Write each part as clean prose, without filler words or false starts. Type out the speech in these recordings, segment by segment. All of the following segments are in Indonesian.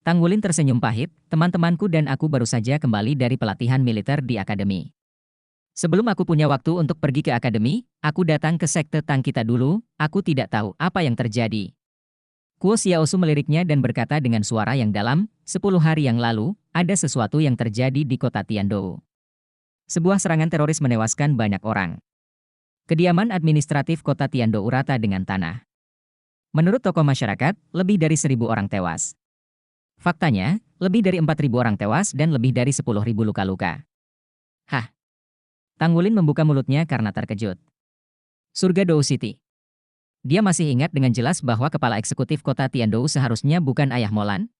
Tanggulin tersenyum pahit, teman-temanku dan aku baru saja kembali dari pelatihan militer di akademi. Sebelum aku punya waktu untuk pergi ke akademi, aku datang ke sekte Tang kita dulu, aku tidak tahu apa yang terjadi. Kuo Xiaosu meliriknya dan berkata dengan suara yang dalam, 10 hari yang lalu, ada sesuatu yang terjadi di kota Tiandou. Sebuah serangan teroris menewaskan banyak orang. Kediaman administratif kota Tiandou rata dengan tanah. Menurut tokoh masyarakat, lebih dari 1.000 orang tewas. Faktanya, lebih dari 4.000 orang tewas dan lebih dari 10.000 luka-luka. Hah? Tanggulin membuka mulutnya karena terkejut. Surga Dou City. Dia masih ingat dengan jelas bahwa kepala eksekutif kota Tiandou seharusnya bukan ayah Molan.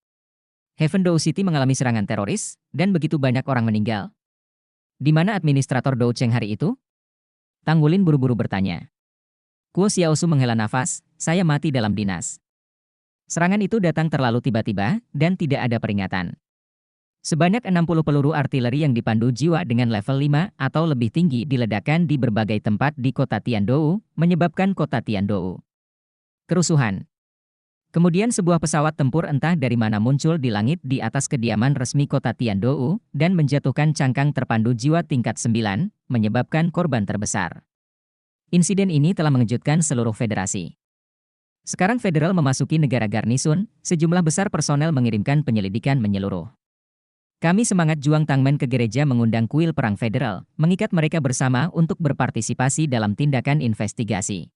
Heaven Dou City mengalami serangan teroris, dan begitu banyak orang meninggal. Di mana administrator Dou Cheng hari itu? Tanggulin buru-buru bertanya. Kuo Xiaosu menghela nafas, saya mati dalam dinas. Serangan itu datang terlalu tiba-tiba, dan tidak ada peringatan. Sebanyak 60 peluru artileri yang dipandu jiwa dengan level 5 atau lebih tinggi diledakkan di berbagai tempat di kota Tiandou, menyebabkan kota Tiandou kerusuhan. Kemudian sebuah pesawat tempur entah dari mana muncul di langit di atas kediaman resmi kota Tiandou, dan menjatuhkan cangkang terpandu jiwa tingkat 9, menyebabkan korban terbesar. Insiden ini telah mengejutkan seluruh federasi. Sekarang federal memasuki negara garnisun, sejumlah besar personel mengirimkan penyelidikan menyeluruh. Kami semangat juang Tangmen ke gereja mengundang kuil perang federal, mengikat mereka bersama untuk berpartisipasi dalam tindakan investigasi.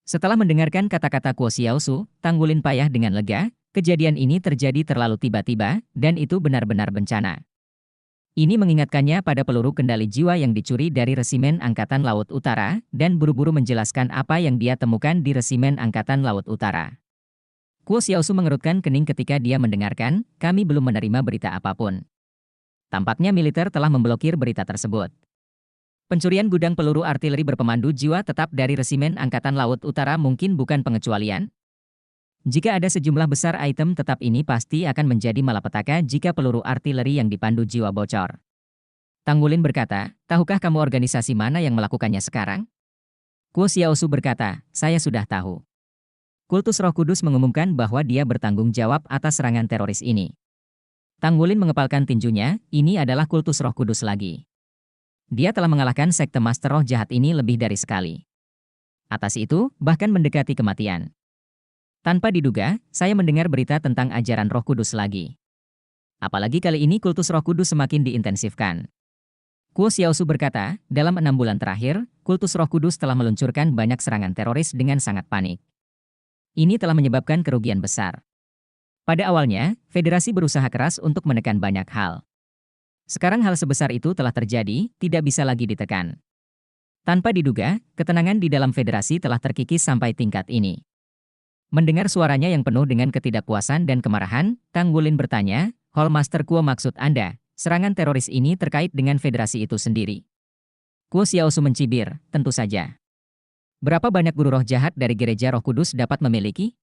Setelah mendengarkan kata-kata Kuo Xiaosu, Tanggulin payah dengan lega, kejadian ini terjadi terlalu tiba-tiba, dan itu benar-benar bencana. Ini mengingatkannya pada peluru kendali jiwa yang dicuri dari Resimen Angkatan Laut Utara, dan buru-buru menjelaskan apa yang dia temukan di Resimen Angkatan Laut Utara. Kuo Xiaosu mengerutkan kening ketika dia mendengarkan, kami belum menerima berita apapun. Tampaknya militer telah memblokir berita tersebut. Pencurian gudang peluru artileri berpemandu jiwa tetap dari Resimen Angkatan Laut Utara mungkin bukan pengecualian. Jika ada sejumlah besar item tetap ini pasti akan menjadi malapetaka jika peluru artileri yang dipandu jiwa bocor. Tanggulin berkata, tahukah kamu organisasi mana yang melakukannya sekarang? Kuo Xiaosu berkata, saya sudah tahu. Kultus Roh Kudus mengumumkan bahwa dia bertanggung jawab atas serangan teroris ini. Tanggulin mengepalkan tinjunya, ini adalah Kultus Roh Kudus lagi. Dia telah mengalahkan sekte Master Roh jahat ini lebih dari sekali. Atas itu, bahkan mendekati kematian. Tanpa diduga, saya mendengar berita tentang ajaran Roh Kudus lagi. Apalagi kali ini Kultus Roh Kudus semakin diintensifkan. Kuo Xiaosu berkata, dalam 6 bulan terakhir, Kultus Roh Kudus telah meluncurkan banyak serangan teroris dengan sangat panik. Ini telah menyebabkan kerugian besar. Pada awalnya, federasi berusaha keras untuk menekan banyak hal. Sekarang hal sebesar itu telah terjadi, tidak bisa lagi ditekan. Tanpa diduga, ketenangan di dalam federasi telah terkikis sampai tingkat ini. Mendengar suaranya yang penuh dengan ketidakpuasan dan kemarahan, Tanggulin bertanya, Hallmaster Kuo maksud Anda, serangan teroris ini terkait dengan federasi itu sendiri? Kuo Xiaosu mencibir, tentu saja. Berapa banyak guru roh jahat dari gereja Roh Kudus dapat memiliki?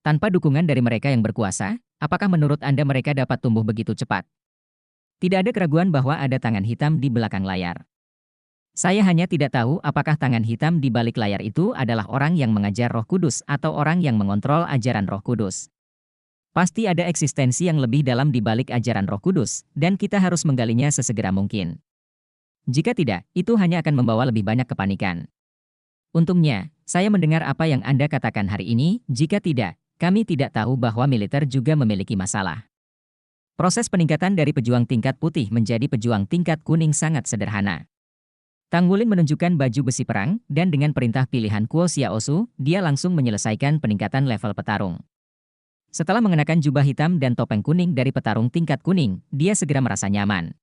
Tanpa dukungan dari mereka yang berkuasa, apakah menurut Anda mereka dapat tumbuh begitu cepat? Tidak ada keraguan bahwa ada tangan hitam di belakang layar. Saya hanya tidak tahu apakah tangan hitam di balik layar itu adalah orang yang mengajar Roh Kudus atau orang yang mengontrol ajaran Roh Kudus. Pasti ada eksistensi yang lebih dalam di balik ajaran Roh Kudus, dan kita harus menggalinya sesegera mungkin. Jika tidak, itu hanya akan membawa lebih banyak kepanikan. Untungnya, saya mendengar apa yang Anda katakan hari ini, jika tidak, kami tidak tahu bahwa militer juga memiliki masalah. Proses peningkatan dari pejuang tingkat putih menjadi pejuang tingkat kuning sangat sederhana. Tanggulin menunjukkan baju besi perang, dan dengan perintah pilihan Kuo Xiaosu, dia langsung menyelesaikan peningkatan level petarung. Setelah mengenakan jubah hitam dan topeng kuning dari petarung tingkat kuning, dia segera merasa nyaman.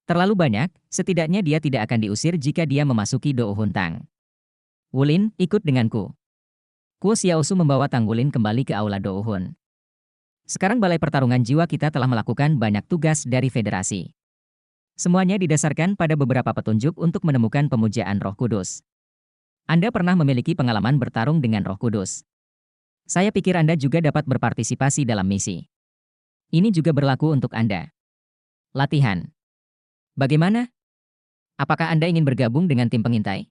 Terlalu banyak, setidaknya dia tidak akan diusir jika dia memasuki Dou Huntang. Wulin, ikut denganku. Kuo Xiaosu membawa Tanggulin kembali ke Aula Dou Hun. Sekarang Balai Pertarungan Jiwa kita telah melakukan banyak tugas dari federasi. Semuanya didasarkan pada beberapa petunjuk untuk menemukan pemujaan Roh Kudus. Anda pernah memiliki pengalaman bertarung dengan Roh Kudus. Saya pikir Anda juga dapat berpartisipasi dalam misi. Ini juga berlaku untuk Anda. Latihan. Bagaimana? Apakah Anda ingin bergabung dengan tim pengintai?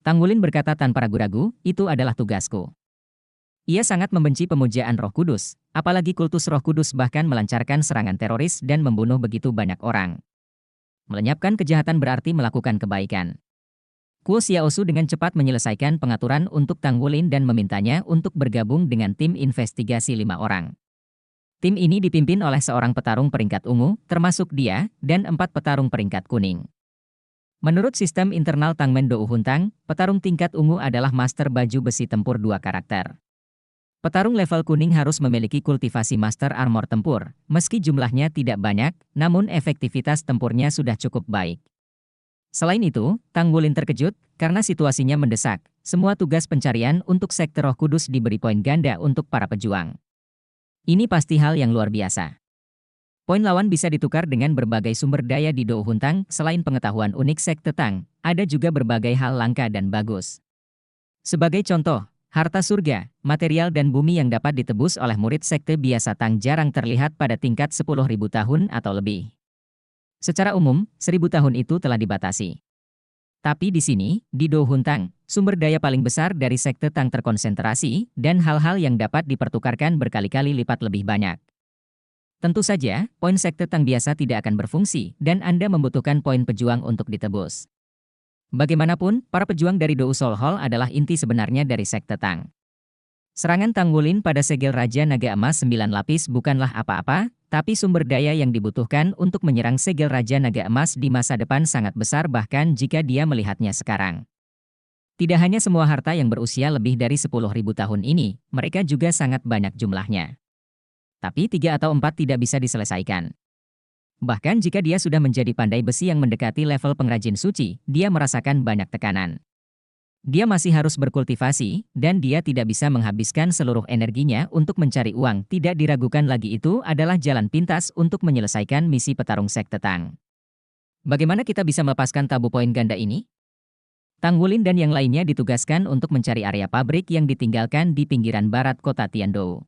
Tanggulin berkata tanpa ragu-ragu, itu adalah tugasku. Ia sangat membenci pemujaan Roh Kudus, apalagi kultus Roh Kudus bahkan melancarkan serangan teroris dan membunuh begitu banyak orang. Melenyapkan kejahatan berarti melakukan kebaikan. Kuo Xiaosu dengan cepat menyelesaikan pengaturan untuk Tang Wulin dan memintanya untuk bergabung dengan tim investigasi 5 orang. Tim ini dipimpin oleh seorang petarung peringkat ungu, termasuk dia, dan 4 petarung peringkat kuning. Menurut sistem internal Tangmen Dou Huntang, petarung tingkat ungu adalah master baju besi tempur 2 karakter. Petarung level kuning harus memiliki kultivasi master armor tempur, meski jumlahnya tidak banyak, namun efektivitas tempurnya sudah cukup baik. Selain itu, Tang Wulin terkejut, karena situasinya mendesak, semua tugas pencarian untuk sekte Roh Kudus diberi poin ganda untuk para pejuang. Ini pasti hal yang luar biasa. Poin lawan bisa ditukar dengan berbagai sumber daya di Dou Huntang, selain pengetahuan unik sekte Tang, ada juga berbagai hal langka dan bagus. Sebagai contoh, harta surga, material dan bumi yang dapat ditebus oleh murid sekte biasa Tang jarang terlihat pada tingkat 10.000 tahun atau lebih. Secara umum, 1.000 tahun itu telah dibatasi. Tapi di sini, di Dou Huntang, sumber daya paling besar dari sekte Tang terkonsentrasi, dan hal-hal yang dapat dipertukarkan berkali-kali lipat lebih banyak. Tentu saja, poin sekte Tang biasa tidak akan berfungsi, dan Anda membutuhkan poin pejuang untuk ditebus. Bagaimanapun, para pejuang dari Dou Soul Hall adalah inti sebenarnya dari sekte Tang. Serangan Tang Wulin pada segel Raja Naga Emas 9 lapis bukanlah apa-apa, tapi sumber daya yang dibutuhkan untuk menyerang segel Raja Naga Emas di masa depan sangat besar bahkan jika dia melihatnya sekarang. Tidak hanya semua harta yang berusia lebih dari 10.000 tahun ini, mereka juga sangat banyak jumlahnya. Tapi 3 atau 4 tidak bisa diselesaikan. Bahkan jika dia sudah menjadi pandai besi yang mendekati level pengrajin suci, dia merasakan banyak tekanan. Dia masih harus berkultivasi, dan dia tidak bisa menghabiskan seluruh energinya untuk mencari uang. Tidak diragukan lagi itu adalah jalan pintas untuk menyelesaikan misi petarung sekte Tang. Bagaimana kita bisa melepaskan tabu poin ganda ini? Tang Wulin dan yang lainnya ditugaskan untuk mencari area pabrik yang ditinggalkan di pinggiran barat kota Tiandou.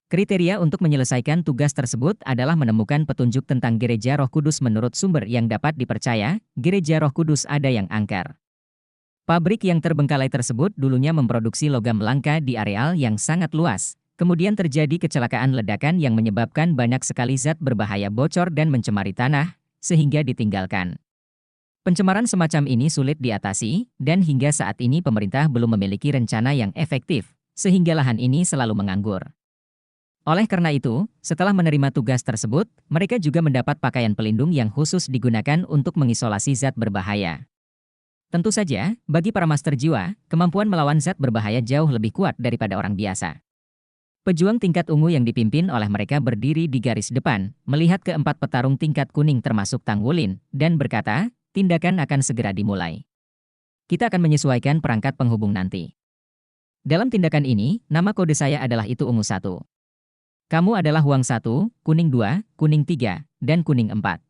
Kriteria untuk menyelesaikan tugas tersebut adalah menemukan petunjuk tentang Gereja Roh Kudus menurut sumber yang dapat dipercaya, Gereja Roh Kudus ada yang angker. Pabrik yang terbengkalai tersebut dulunya memproduksi logam langka di areal yang sangat luas, kemudian terjadi kecelakaan ledakan yang menyebabkan banyak sekali zat berbahaya bocor dan mencemari tanah, sehingga ditinggalkan. Pencemaran semacam ini sulit diatasi, dan hingga saat ini pemerintah belum memiliki rencana yang efektif, sehingga lahan ini selalu menganggur. Oleh karena itu, setelah menerima tugas tersebut, mereka juga mendapat pakaian pelindung yang khusus digunakan untuk mengisolasi zat berbahaya. Tentu saja, bagi para master jiwa, kemampuan melawan zat berbahaya jauh lebih kuat daripada orang biasa. Pejuang tingkat ungu yang dipimpin oleh mereka berdiri di garis depan, melihat keempat petarung tingkat kuning termasuk Tang Wulin, dan berkata, tindakan akan segera dimulai. Kita akan menyesuaikan perangkat penghubung nanti. Dalam tindakan ini, nama kode saya adalah itu ungu 1. Kamu adalah Huang 1, kuning 2, kuning 3, dan kuning 4.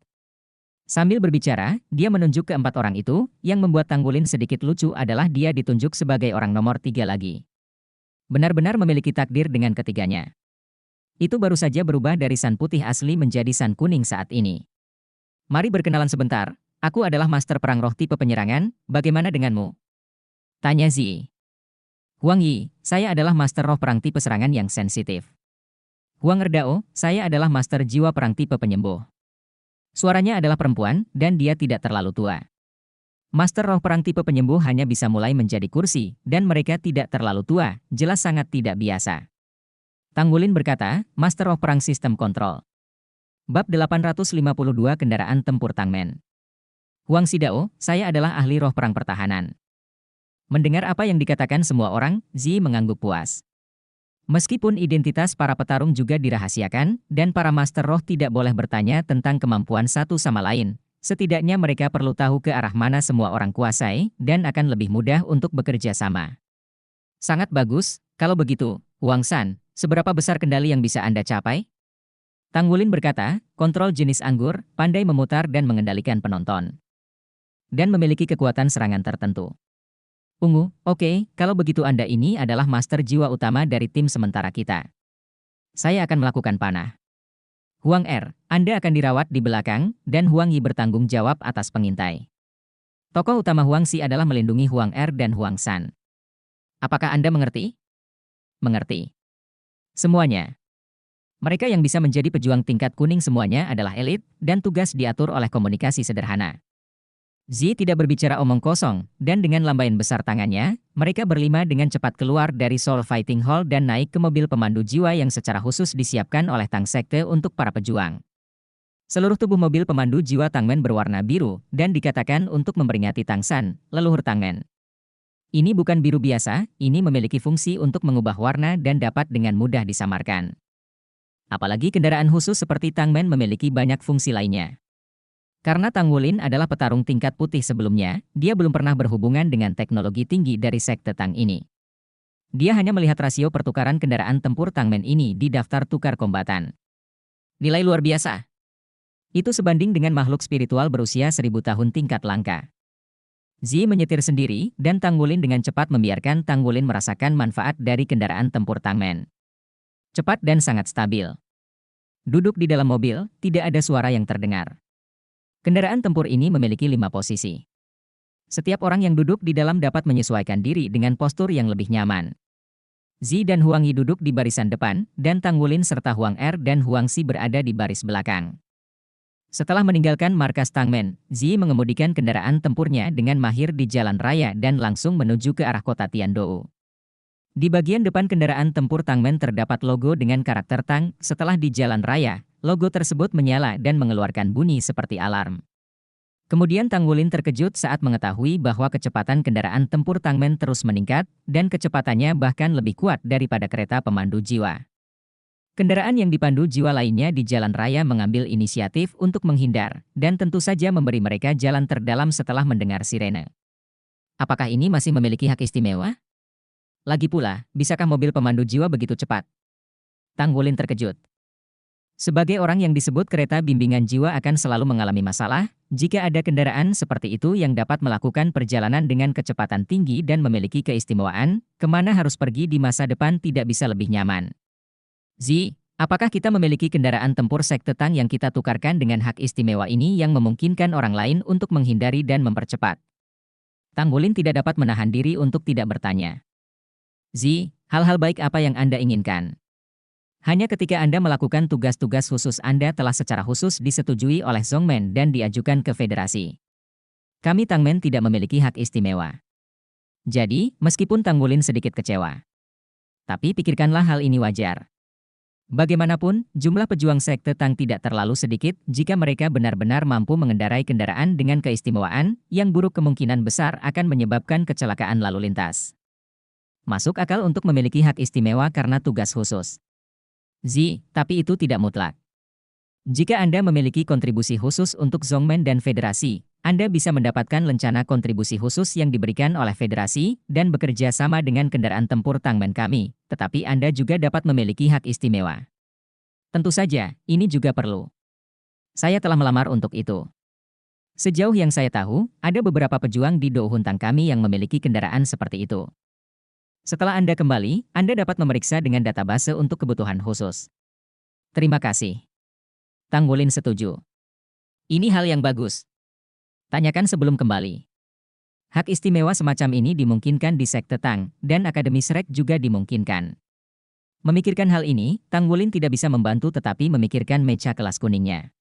Sambil berbicara, dia menunjuk ke 4 orang itu, yang membuat Tang Wulin sedikit lucu adalah dia ditunjuk sebagai orang nomor 3 lagi. Benar-benar memiliki takdir dengan ketiganya. Itu baru saja berubah dari san putih asli menjadi san kuning saat ini. Mari berkenalan sebentar, aku adalah master perang roh tipe penyerangan, bagaimana denganmu? Tanya Zi. Huang Yi, saya adalah master roh perang tipe serangan yang sensitif. Huang Erdao, saya adalah master jiwa perang tipe penyembuh. Suaranya adalah perempuan, dan dia tidak terlalu tua. Master roh perang tipe penyembuh hanya bisa mulai menjadi kursi, dan mereka tidak terlalu tua, jelas sangat tidak biasa. Tang Wulin berkata, master roh perang sistem kontrol. Bab 852 kendaraan tempur Tangmen. Huang Xidao, saya adalah ahli roh perang pertahanan. Mendengar apa yang dikatakan semua orang, Zi mengangguk puas. Meskipun identitas para petarung juga dirahasiakan, dan para master roh tidak boleh bertanya tentang kemampuan satu sama lain, setidaknya mereka perlu tahu ke arah mana semua orang kuasai, dan akan lebih mudah untuk bekerja sama. Sangat bagus, kalau begitu, Huang San, seberapa besar kendali yang bisa Anda capai? Tang Wulin berkata, kontrol jenis anggur, pandai memutar dan mengendalikan penonton. Dan memiliki kekuatan serangan tertentu. Ungu, oke, kalau begitu Anda ini adalah master jiwa utama dari tim sementara kita. Saya akan melakukan panah. Huang Er, Anda akan dirawat di belakang, dan Huang Yi bertanggung jawab atas pengintai. Tokoh utama Huang Xi adalah melindungi Huang Er dan Huang San. Apakah Anda mengerti? Mengerti. Semuanya. Mereka yang bisa menjadi pejuang tingkat kuning semuanya adalah elit, dan tugas diatur oleh komunikasi sederhana. Z tidak berbicara omong kosong, dan dengan lambaian besar tangannya, mereka berlima dengan cepat keluar dari Soul Fighting Hall dan naik ke mobil pemandu jiwa yang secara khusus disiapkan oleh Tang Sekte untuk para pejuang. Seluruh tubuh mobil pemandu jiwa Tangmen berwarna biru, dan dikatakan untuk memperingati Tang San, leluhur Tangmen. Ini bukan biru biasa, ini memiliki fungsi untuk mengubah warna dan dapat dengan mudah disamarkan. Apalagi kendaraan khusus seperti Tangmen memiliki banyak fungsi lainnya. Karena Tang Wulin adalah petarung tingkat putih sebelumnya, dia belum pernah berhubungan dengan teknologi tinggi dari sekte Tang ini. Dia hanya melihat rasio pertukaran kendaraan tempur Tangmen ini di daftar tukar kombatan. Nilai luar biasa. Itu sebanding dengan makhluk spiritual berusia 1000 tahun tingkat langka. Zi menyetir sendiri, dan Tang Wulin dengan cepat membiarkan Tang Wulin merasakan manfaat dari kendaraan tempur Tangmen. Cepat dan sangat stabil. Duduk di dalam mobil, tidak ada suara yang terdengar. Kendaraan tempur ini memiliki 5 posisi. Setiap orang yang duduk di dalam dapat menyesuaikan diri dengan postur yang lebih nyaman. Zi dan Huang Yi duduk di barisan depan, dan Tang Wulin serta Huang Er dan Huang Xi berada di baris belakang. Setelah meninggalkan markas Tangmen, Zi mengemudikan kendaraan tempurnya dengan mahir di jalan raya dan langsung menuju ke arah kota Tiandou. Di bagian depan kendaraan tempur Tangmen terdapat logo dengan karakter Tang. Setelah di jalan raya, logo tersebut menyala dan mengeluarkan bunyi seperti alarm. Kemudian Tang Wulin terkejut saat mengetahui bahwa kecepatan kendaraan tempur Tangmen terus meningkat, dan kecepatannya bahkan lebih kuat daripada kereta pemandu jiwa. Kendaraan yang dipandu jiwa lainnya di jalan raya mengambil inisiatif untuk menghindar, dan tentu saja memberi mereka jalan terdalam setelah mendengar sirene. Apakah ini masih memiliki hak istimewa? Lagi pula, bisakah mobil pemandu jiwa begitu cepat? Tang Wulin terkejut. Sebagai orang yang disebut kereta bimbingan jiwa akan selalu mengalami masalah, jika ada kendaraan seperti itu yang dapat melakukan perjalanan dengan kecepatan tinggi dan memiliki keistimewaan, kemana harus pergi di masa depan tidak bisa lebih nyaman. Zi, apakah kita memiliki kendaraan tempur sekte Tang yang kita tukarkan dengan hak istimewa ini yang memungkinkan orang lain untuk menghindari dan mempercepat? Tang Wulin tidak dapat menahan diri untuk tidak bertanya. Zi, hal-hal baik apa yang Anda inginkan? Hanya ketika Anda melakukan tugas-tugas khusus Anda telah secara khusus disetujui oleh Zhongmen dan diajukan ke federasi. Kami Tangmen tidak memiliki hak istimewa. Jadi, meskipun Tang Wulin sedikit kecewa. Tapi pikirkanlah hal ini wajar. Bagaimanapun, jumlah pejuang sekte Tang tidak terlalu sedikit jika mereka benar-benar mampu mengendarai kendaraan dengan keistimewaan, yang buruk kemungkinan besar akan menyebabkan kecelakaan lalu lintas. Masuk akal untuk memiliki hak istimewa karena tugas khusus. Zi, tapi itu tidak mutlak. Jika Anda memiliki kontribusi khusus untuk Zhongmen dan federasi, Anda bisa mendapatkan lencana kontribusi khusus yang diberikan oleh federasi dan bekerja sama dengan kendaraan tempur Tangmen kami, tetapi Anda juga dapat memiliki hak istimewa. Tentu saja, ini juga perlu. Saya telah melamar untuk itu. Sejauh yang saya tahu, ada beberapa pejuang di Douhun Tang kami yang memiliki kendaraan seperti itu. Setelah Anda kembali, Anda dapat memeriksa dengan database untuk kebutuhan khusus. Terima kasih. Tang Wulin setuju. Ini hal yang bagus. Tanyakan sebelum kembali. Hak istimewa semacam ini dimungkinkan di sekte Tang, dan Akademi Shrek juga dimungkinkan. Memikirkan hal ini, Tang Wulin tidak bisa membantu tetapi memikirkan mecha kelas kuningnya.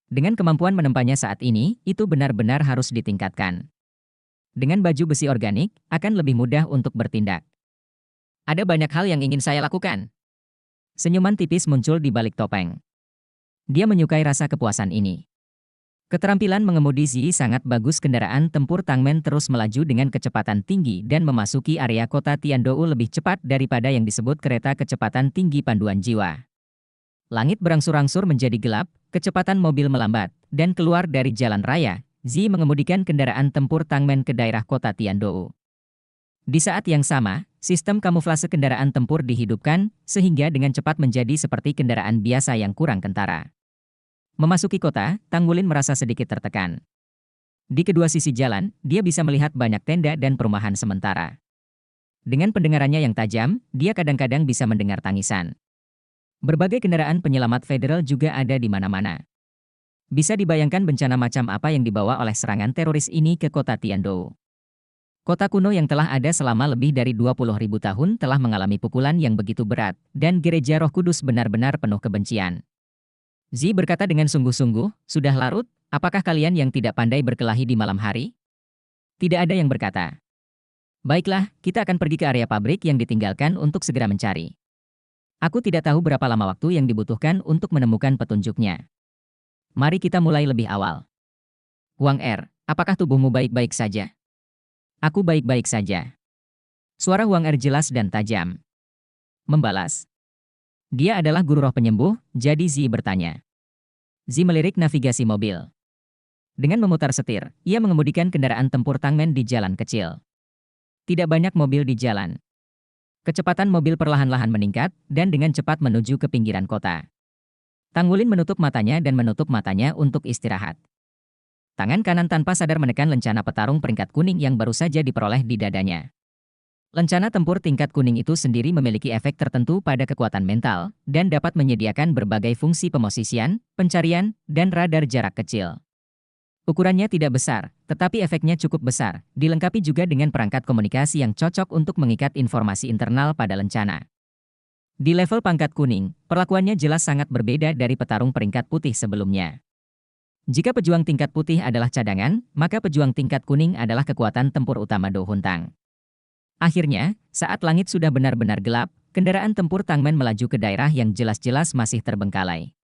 Dengan kemampuan menempanya saat ini, itu benar-benar harus ditingkatkan. Dengan baju besi organik, akan lebih mudah untuk bertindak. Ada banyak hal yang ingin saya lakukan. Senyuman tipis muncul di balik topeng. Dia menyukai rasa kepuasan ini. Keterampilan mengemudi Zi sangat bagus. Kendaraan tempur Tangmen terus melaju dengan kecepatan tinggi dan memasuki area kota Tiandou lebih cepat daripada yang disebut kereta kecepatan tinggi panduan jiwa. Langit berangsur-angsur menjadi gelap, kecepatan mobil melambat, dan keluar dari jalan raya, Zi mengemudikan kendaraan tempur Tangmen ke daerah kota Tiandou. Di saat yang sama, sistem kamuflase kendaraan tempur dihidupkan, sehingga dengan cepat menjadi seperti kendaraan biasa yang kurang kentara. Memasuki kota, Tang Wulin merasa sedikit tertekan. Di kedua sisi jalan, dia bisa melihat banyak tenda dan perumahan sementara. Dengan pendengarannya yang tajam, dia kadang-kadang bisa mendengar tangisan. Berbagai kendaraan penyelamat federal juga ada di mana-mana. Bisa dibayangkan bencana macam apa yang dibawa oleh serangan teroris ini ke kota Tiandou. Kota kuno yang telah ada selama lebih dari 20.000 tahun telah mengalami pukulan yang begitu berat, dan gereja Roh Kudus benar-benar penuh kebencian. Zi berkata dengan sungguh-sungguh, sudah larut, apakah kalian yang tidak pandai berkelahi di malam hari? Tidak ada yang berkata. Baiklah, kita akan pergi ke area pabrik yang ditinggalkan untuk segera mencari. Aku tidak tahu berapa lama waktu yang dibutuhkan untuk menemukan petunjuknya. Mari kita mulai lebih awal. Huang Er, apakah tubuhmu baik-baik saja? Aku baik-baik saja. Suara Huang Er jelas dan tajam. Membalas. Dia adalah guru roh penyembuh, jadi Zi bertanya. Zi melirik navigasi mobil. Dengan memutar setir, ia mengemudikan kendaraan tempur Tangmen di jalan kecil. Tidak banyak mobil di jalan. Kecepatan mobil perlahan-lahan meningkat, dan dengan cepat menuju ke pinggiran kota. Tang Wulin menutup matanya dan menutup matanya untuk istirahat. Tangan kanan tanpa sadar menekan lencana petarung peringkat kuning yang baru saja diperoleh di dadanya. Lencana tempur tingkat kuning itu sendiri memiliki efek tertentu pada kekuatan mental, dan dapat menyediakan berbagai fungsi pemosisian, pencarian, dan radar jarak kecil. Ukurannya tidak besar, tetapi efeknya cukup besar, dilengkapi juga dengan perangkat komunikasi yang cocok untuk mengikat informasi internal pada lencana. Di level pangkat kuning, perlakuannya jelas sangat berbeda dari petarung peringkat putih sebelumnya. Jika pejuang tingkat putih adalah cadangan, maka pejuang tingkat kuning adalah kekuatan tempur utama Do Huntang. Akhirnya, saat langit sudah benar-benar gelap, kendaraan tempur Tangmen melaju ke daerah yang jelas-jelas masih terbengkalai.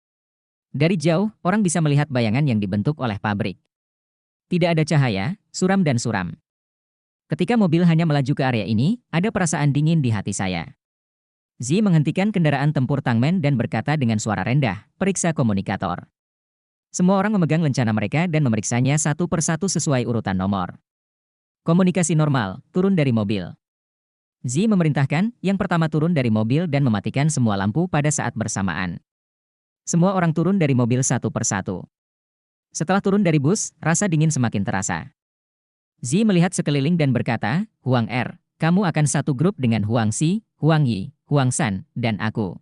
Dari jauh, orang bisa melihat bayangan yang dibentuk oleh pabrik. Tidak ada cahaya, suram dan suram. Ketika mobil hanya melaju ke area ini, ada perasaan dingin di hati saya. Zi menghentikan kendaraan tempur Tangmen dan berkata dengan suara rendah, periksa komunikator. Semua orang memegang lencana mereka dan memeriksanya satu persatu sesuai urutan nomor. Komunikasi normal, turun dari mobil. Zi memerintahkan, yang pertama turun dari mobil dan mematikan semua lampu pada saat bersamaan. Semua orang turun dari mobil satu persatu. Setelah turun dari bus, rasa dingin semakin terasa. Zi melihat sekeliling dan berkata, Huang Er, kamu akan satu grup dengan Huang Xi, Huang Yi, Huang San, dan aku.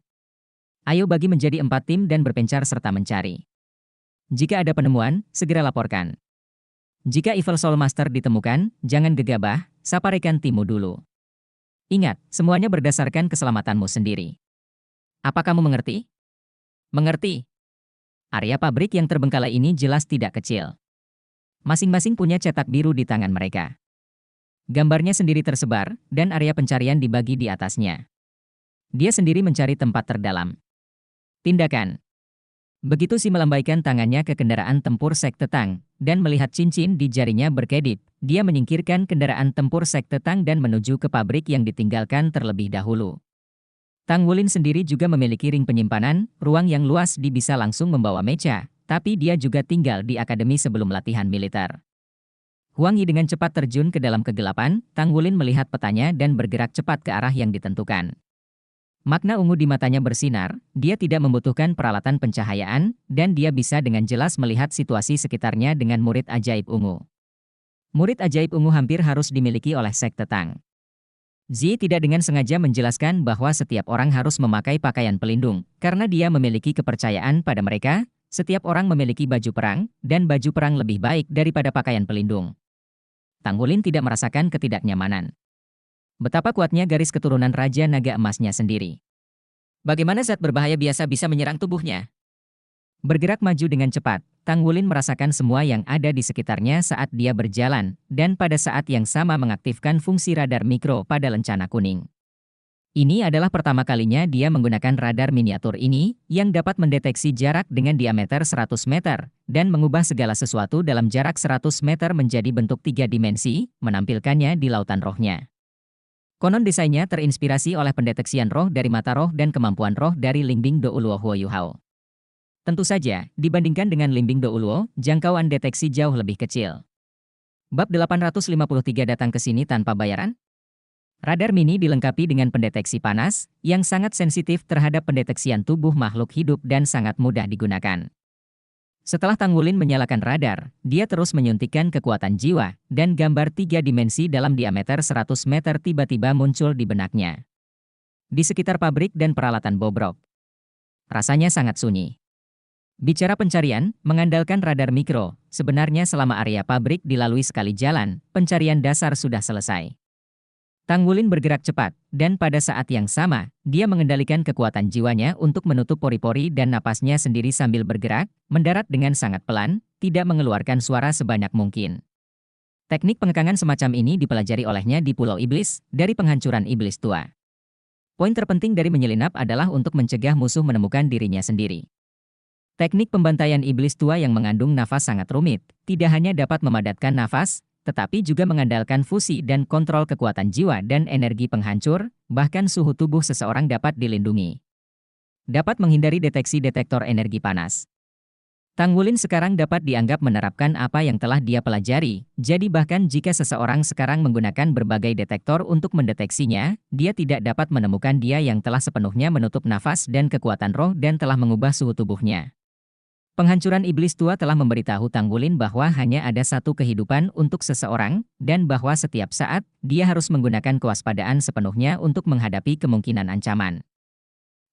Ayo bagi menjadi 4 tim dan berpencar serta mencari. Jika ada penemuan, segera laporkan. Jika Evil Soul Master ditemukan, jangan gegabah, saparkan timmu dulu. Ingat, semuanya berdasarkan keselamatanmu sendiri. Apa kamu mengerti? Mengerti. Area pabrik yang terbengkalai ini jelas tidak kecil. Masing-masing punya cetak biru di tangan mereka. Gambarnya sendiri tersebar, dan area pencarian dibagi di atasnya. Dia sendiri mencari tempat terdalam. Tindakan. Begitu Si melambaikan tangannya ke kendaraan tempur Sekte Tang, dan melihat cincin di jarinya berkedip, dia menyingkirkan kendaraan tempur Sekte Tang dan menuju ke pabrik yang ditinggalkan terlebih dahulu. Tang Wulin sendiri juga memiliki ring penyimpanan, ruang yang luas di bisa langsung membawa mecha, tapi dia juga tinggal di akademi sebelum latihan militer. Huang Yi dengan cepat terjun ke dalam kegelapan, Tang Wulin melihat petanya dan bergerak cepat ke arah yang ditentukan. Makna ungu di matanya bersinar, dia tidak membutuhkan peralatan pencahayaan, dan dia bisa dengan jelas melihat situasi sekitarnya dengan murid ajaib ungu. Murid ajaib ungu hampir harus dimiliki oleh Sekte Tang. Zi tidak dengan sengaja menjelaskan bahwa setiap orang harus memakai pakaian pelindung, karena dia memiliki kepercayaan pada mereka, setiap orang memiliki baju perang, dan baju perang lebih baik daripada pakaian pelindung. Tang Wulin tidak merasakan ketidaknyamanan. Betapa kuatnya garis keturunan Raja Naga Emasnya sendiri. Bagaimana zat berbahaya biasa bisa menyerang tubuhnya? Bergerak maju dengan cepat, Tang Wulin merasakan semua yang ada di sekitarnya saat dia berjalan, dan pada saat yang sama mengaktifkan fungsi radar mikro pada lencana kuning. Ini adalah pertama kalinya dia menggunakan radar miniatur ini, yang dapat mendeteksi jarak dengan diameter 100 meter, dan mengubah segala sesuatu dalam jarak 100 meter menjadi bentuk 3 dimensi, menampilkannya di lautan rohnya. Konon desainnya terinspirasi oleh pendeteksian roh dari mata roh dan kemampuan roh dari Lingbing Do Uluo Huo Yuhao. Tentu saja, dibandingkan dengan Lingbing Do Uluo, jangkauan deteksi jauh lebih kecil. Bab 853 datang ke sini tanpa bayaran? Radar mini dilengkapi dengan pendeteksi panas, yang sangat sensitif terhadap pendeteksian tubuh makhluk hidup dan sangat mudah digunakan. Setelah Tang Wulin menyalakan radar, dia terus menyuntikkan kekuatan jiwa, dan gambar 3 dimensi dalam diameter 100 meter tiba-tiba muncul di benaknya. Di sekitar pabrik dan peralatan bobrok. Rasanya sangat sunyi. Bicara pencarian, mengandalkan radar mikro, sebenarnya selama area pabrik dilalui sekali jalan, pencarian dasar sudah selesai. Tang Wulin bergerak cepat, dan pada saat yang sama, dia mengendalikan kekuatan jiwanya untuk menutup pori-pori dan napasnya sendiri sambil bergerak, mendarat dengan sangat pelan, tidak mengeluarkan suara sebanyak mungkin. Teknik pengekangan semacam ini dipelajari olehnya di Pulau Iblis, dari penghancuran iblis tua. Poin terpenting dari menyelinap adalah untuk mencegah musuh menemukan dirinya sendiri. Teknik pembantaian iblis tua yang mengandung nafas sangat rumit, tidak hanya dapat memadatkan nafas, tetapi juga mengandalkan fusi dan kontrol kekuatan jiwa dan energi penghancur, bahkan suhu tubuh seseorang dapat dilindungi. Dapat menghindari deteksi detektor energi panas. Tang Wulin sekarang dapat dianggap menerapkan apa yang telah dia pelajari, jadi bahkan jika seseorang sekarang menggunakan berbagai detektor untuk mendeteksinya, dia tidak dapat menemukan dia yang telah sepenuhnya menutup nafas dan kekuatan roh dan telah mengubah suhu tubuhnya. Penghancuran iblis tua telah memberitahu Tang Wulin bahwa hanya ada satu kehidupan untuk seseorang, dan bahwa setiap saat, dia harus menggunakan kewaspadaan sepenuhnya untuk menghadapi kemungkinan ancaman.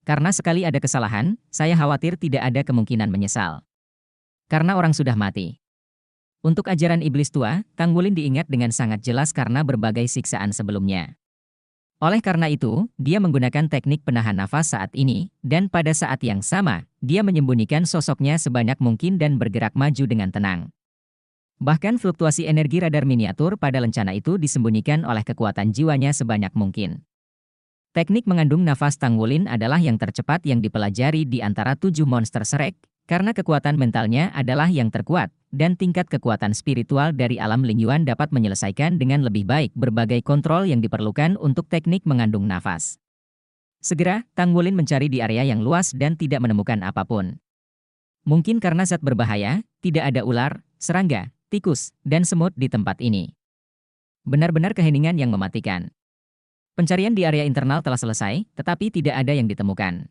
Karena sekali ada kesalahan, saya khawatir tidak ada kemungkinan menyesal. Karena orang sudah mati. Untuk ajaran iblis tua, Tang Wulin diingat dengan sangat jelas karena berbagai siksaan sebelumnya. Oleh karena itu, dia menggunakan teknik penahan nafas saat ini, dan pada saat yang sama, dia menyembunyikan sosoknya sebanyak mungkin dan bergerak maju dengan tenang. Bahkan fluktuasi energi radar miniatur pada lencana itu disembunyikan oleh kekuatan jiwanya sebanyak mungkin. Teknik mengandung nafas Tang Wulin adalah yang tercepat yang dipelajari di antara 7 monster Shrek, karena kekuatan mentalnya adalah yang terkuat, dan tingkat kekuatan spiritual dari alam Lingyuan dapat menyelesaikan dengan lebih baik berbagai kontrol yang diperlukan untuk teknik mengandung nafas. Segera, Tang Wulin mencari di area yang luas dan tidak menemukan apapun. Mungkin karena zat berbahaya, tidak ada ular, serangga, tikus, dan semut di tempat ini. Benar-benar keheningan yang mematikan. Pencarian di area internal telah selesai, tetapi tidak ada yang ditemukan.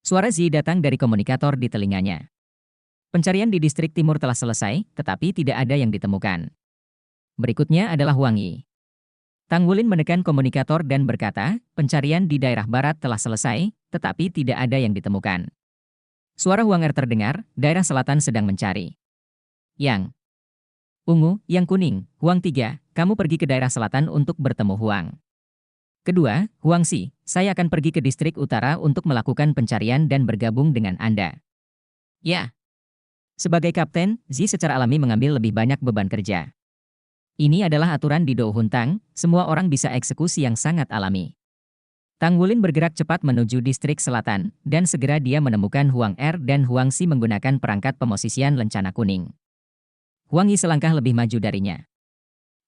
Suara Zi datang dari komunikator di telinganya. Pencarian di distrik timur telah selesai, tetapi tidak ada yang ditemukan. Berikutnya adalah Huang Yi. Tang Wulin menekan komunikator dan berkata, pencarian di daerah barat telah selesai, tetapi tidak ada yang ditemukan. Suara Huang Er terdengar, daerah selatan sedang mencari. Yang ungu, yang kuning, Huang 3, kamu pergi ke daerah selatan untuk bertemu Huang. Kedua, Huang Si, saya akan pergi ke distrik utara untuk melakukan pencarian dan bergabung dengan Anda. Ya. Sebagai kapten, Zi secara alami mengambil lebih banyak beban kerja. Ini adalah aturan di Dou Huntang, semua orang bisa eksekusi yang sangat alami. Tang Wulin bergerak cepat menuju distrik selatan, dan segera dia menemukan Huang Er dan Huang Si menggunakan perangkat pemosisian lencana kuning. Huang Yi selangkah lebih maju darinya.